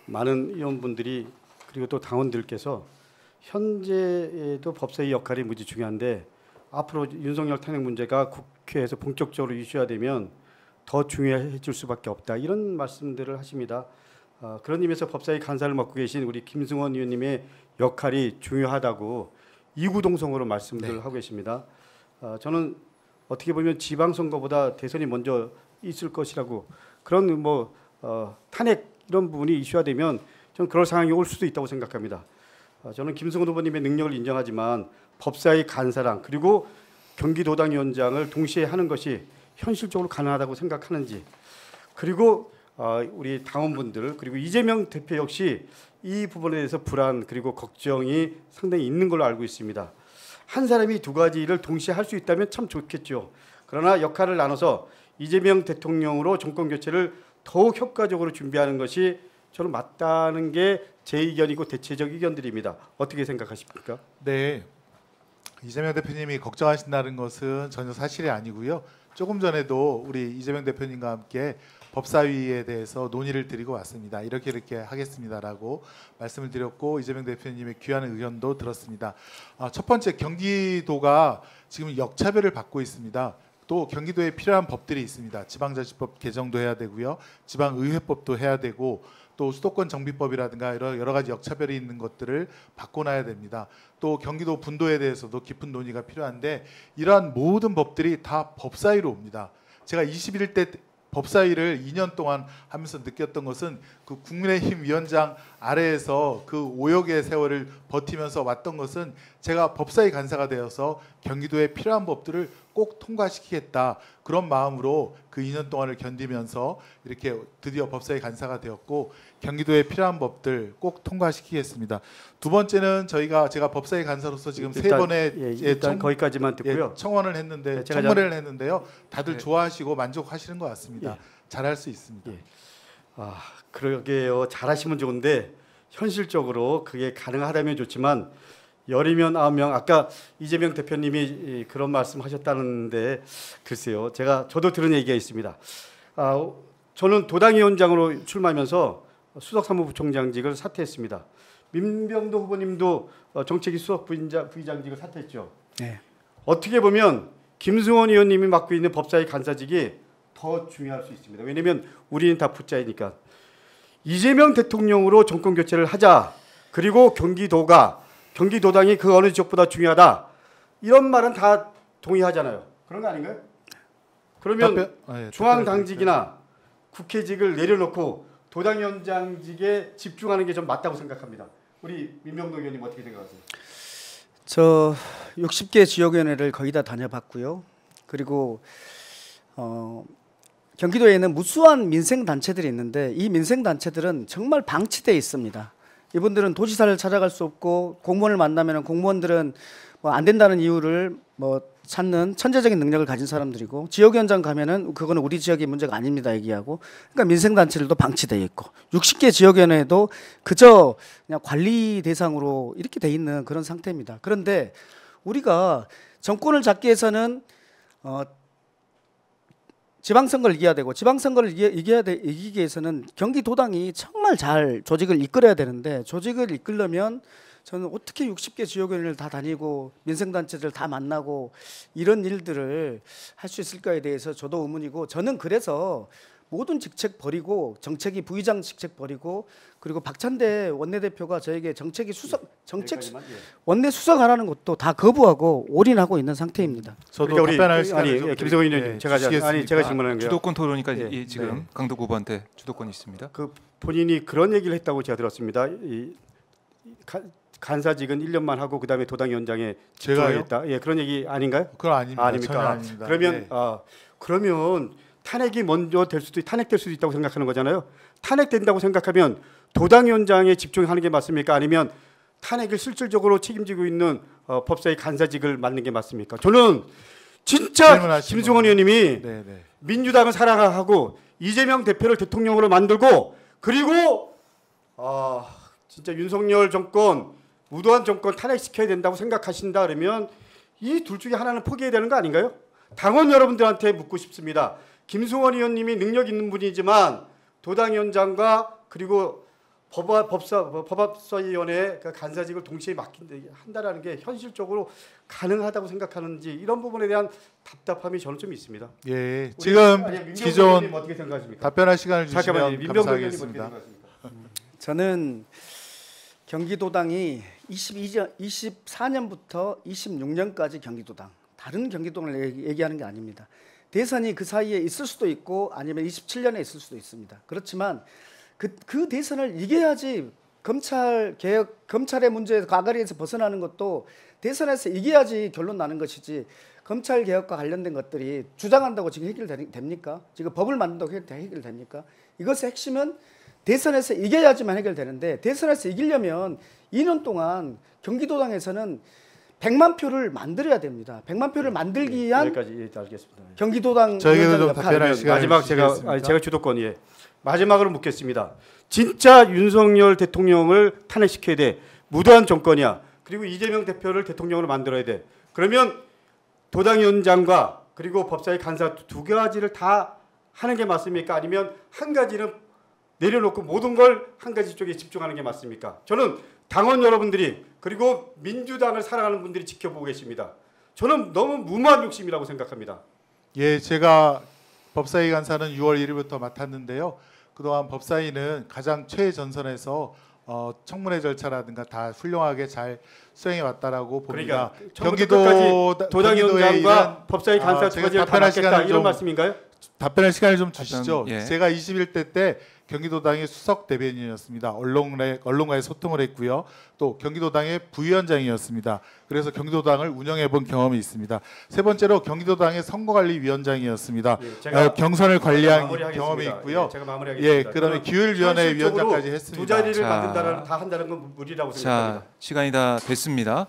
많은 의원분들이 그리고 또 당원들께서 현재에도 법사위 역할이 무지 중요한데 앞으로 윤석열 탄핵 문제가 국회에서 본격적으로 이슈화되면 더 중요해질 수밖에 없다 이런 말씀들을 하십니다. 그런 의미에서 법사위 간사를 맡고 계신 우리 김승원 의원님의 역할이 중요하다고 이구동성으로 말씀들을 하고 계십니다. 저는 어떻게 보면 지방선거보다 대선이 먼저 있을 것이라고 그런 탄핵 이런 부분이 이슈화되면 저는 그럴 상황이 올 수도 있다고 생각합니다. 저는 김승원 후보님의 능력을 인정하지만 법사위 간사랑 그리고 경기도당위원장을 동시에 하는 것이 현실적으로 가능하다고 생각하는지 그리고 우리 당원분들 그리고 이재명 대표 역시 이 부분에 대해서 불안 그리고 걱정이 상당히 있는 걸로 알고 있습니다. 한 사람이 두 가지 일을 동시에 할 수 있다면 참 좋겠죠. 그러나 역할을 나눠서 이재명 대통령으로 정권 교체를 더욱 효과적으로 준비하는 것이 저는 맞다는 게 제 의견이고 대체적 의견들입니다. 어떻게 생각하십니까? 네, 이재명 대표님이 걱정하신다는 것은 전혀 사실이 아니고요. 조금 전에도 우리 이재명 대표님과 함께 법사위에 대해서 논의를 드리고 왔습니다. 이렇게 하겠습니다라고 말씀을 드렸고 이재명 대표님의 귀한 의견도 들었습니다. 첫 번째, 경기도가 지금 역차별을 받고 있습니다. 또 경기도에 필요한 법들이 있습니다. 지방자치법 개정도 해야 되고요. 지방의회법도 해야 되고 또 수도권 정비법이라든가 여러 가지 역차별이 있는 것들을 바꿔놔야 됩니다. 또 경기도 분도에 대해서도 깊은 논의가 필요한데 이러한 모든 법들이 다 법사위로 옵니다. 제가 21대 법사위를 2년 동안 하면서 느꼈던 것은 그 국민의힘 위원장 아래에서 그 5여개의 세월을 버티면서 왔던 것은 제가 법사위 간사가 되어서 경기도에 필요한 법들을 꼭 통과시키겠다 그런 마음으로 그 2년 동안을 견디면서 이렇게 드디어 법사위 간사가 되었고 경기도에 필요한 법들 꼭 통과시키겠습니다. 두 번째는 제가 법사위 간사로서 지금 세 번의 일단 거기까지만 듣고요. 청원을 했는데 청문회를 했는데요. 다들 좋아하시고 만족하시는 것 같습니다. 잘할 수 있습니다. 그러게요. 잘하시면 좋은데 현실적으로 그게 가능하다면 좋지만 10이면 9명 아까 이재명 대표님이 그런 말씀하셨다는데 글쎄요. 저도 들은 얘기가 있습니다. 저는 도당위원장으로 출마하면서 수석사무부총장직을 사퇴했습니다. 민병도 후보님도 정책위 수석 부의장직을 사퇴했죠. 네. 어떻게 보면 김승원 의원님이 맡고 있는 법사위 간사직이 더 중요할 수 있습니다. 왜냐하면 우리는 다 부자이니까. 이재명 대통령으로 정권 교체를 하자. 그리고 경기도당이 그 어느 지역보다 중요하다. 이런 말은 다 동의하잖아요. 그런 거 아닌가요? 그러면 중앙당직이나 국회직을 내려놓고 도당위원장직에 집중하는 게 좀 맞다고 생각합니다. 우리 민병도 의원님 어떻게 생각하세요? 저 60개 지역위원회를 거의 다 다녀봤고요. 그리고 경기도에는 무수한 민생단체들이 있는데 이 민생단체들은 정말 방치되어 있습니다. 이분들은 도지사를 찾아갈 수 없고 공무원을 만나면 공무원들은 안 된다는 이유를 찾는 천재적인 능력을 가진 사람들이고 지역위원장 가면은 그거는 우리 지역의 문제가 아닙니다 얘기하고 그러니까 민생단체들도 방치되어 있고 60개 지역위원회도 그저 그냥 관리 대상으로 이렇게 돼 있는 그런 상태입니다. 그런데 우리가 정권을 잡기 위해서는 지방선거를 이겨야 되고 지방선거를 이기기 위해서는 경기도당이 정말 잘 조직을 이끌어야 되는데 조직을 이끌려면 저는 어떻게 60개 지역위원회를 다 다니고 민생단체들 다 만나고 이런 일들을 할 수 있을까에 대해서 저도 의문이고 저는 그래서 모든 직책 버리고 정책위 부의장 직책 버리고 그리고 박찬대 원내대표가 저에게 정책 원내 수석하라는 것도 다 거부하고 올인하고 있는 상태입니다. 저도 답변할 시간을 김성훈 의원님 제가 질문하는 거예요. 주도권 토론이니까 지금 강덕 후보한테 주도권이 있습니다. 본인이 그런 얘기를 했다고 제가 들었습니다. 간사직은 1년만 하고 그다음에 도당위원장에 집중하겠다. 그런 얘기 아닌가요? 그건 아닙니다. 아닙니까? 전혀 아닙니다. 그러면 탄핵이 먼저 탄핵될 수도 있다고 생각하는 거잖아요. 탄핵된다고 생각하면 도당위원장에 집중하는 게 맞습니까? 아니면 탄핵을 실질적으로 책임지고 있는 법사위 간사직을 맡는 게 맞습니까? 저는 진짜 김승원 의원님이 민주당을 사랑하고 이재명 대표를 대통령으로 만들고 그리고 진짜 윤석열 정권 무도한 정권 탄핵시켜야 된다고 생각하신다 그러면 이 둘 중에 하나는 포기해야 되는 거 아닌가요? 당원 여러분들한테 묻고 싶습니다. 김승원 의원님이 능력 있는 분이지만 도당위원장과 그리고 법사위원회 그 간사직을 동시에 한다라는 게 현실적으로 가능하다고 생각하는지 이런 부분에 대한 답답함이 저는 좀 있습니다. 예, 지금 민병 기존 의원님 어떻게 생각하십니까? 답변할 시간을 잠깐만요. 주시면 민병 의원님 어떻게 감사하겠습니다. 생각하십니까? 저는 경기도당이 24년부터 26년까지 경기도당, 다른 경기도당을 얘기하는 게 아닙니다. 대선이 그 사이에 있을 수도 있고 아니면 27년에 있을 수도 있습니다. 그렇지만 그 대선을 이겨야지 검찰 개혁, 검찰의 문제에서 가가리에서 벗어나는 것도 대선에서 이겨야지 결론 나는 것이지, 검찰 개혁과 관련된 것들이 주장한다고 지금 해결됩니까? 지금 법을 만든다고 해결됩니까? 이것의 핵심은 대선에서 이겨야지만 해결되는데, 대선에서 이기려면 2년 동안 경기도당에서는 100만 표를 만들어야 됩니다. 100만 표를 만들기 위한 여기까지 알겠습니다. 경기도당 저희에게도 좀 위원장 답변할 역할. 시간을 마지막 주시겠습니까? 제가 주도권이에요. 마지막으로 묻겠습니다. 진짜 윤석열 대통령을 탄핵시켜야 돼. 무도한 정권이야. 그리고 이재명 대표를 대통령으로 만들어야 돼. 그러면 도당위원장과 그리고 법사위 간사 두 가지를 다 하는 게 맞습니까? 아니면 한 가지는 내려놓고 모든 걸 한 가지 쪽에 집중하는 게 맞습니까? 저는 당원 여러분들이 그리고 민주당을 사랑하는 분들이 지켜보고 계십니다. 저는 너무 무모한 욕심이라고 생각합니다. 예, 제가 법사위 간사는 6월 1일부터 맡았는데요. 그동안 법사위는 가장 최전선에서 청문회 절차라든가 다 훌륭하게 잘 수행해 왔다라고 봅니다. 그러니까 경기도 도당위원장과 법사위 간사 두 가지를 다 답변할 맡겠다 시간을 이런 좀 말씀인가요? 답변할 시간을 좀 주시죠. 예. 제가 21대 때 경기도당의 수석 대변인이었습니다. 언론과의 소통을 했고요. 또 경기도당의 부위원장이었습니다. 그래서 경기도당을 운영해 본 경험이 있습니다. 세 번째로 경기도당의 선거관리위원장이었습니다. 예, 제가 경선을 관리한 마무리하겠습니다. 경험이 있고요. 예, 제가 마무리하겠습니다. 예, 그다음에 저는 기율위원회 현실적으로 위원장까지 두 했습니다. 자리를 자. 다 한다는 건 무리라고 생각합니다. 자, 시간이 다 됐습니다.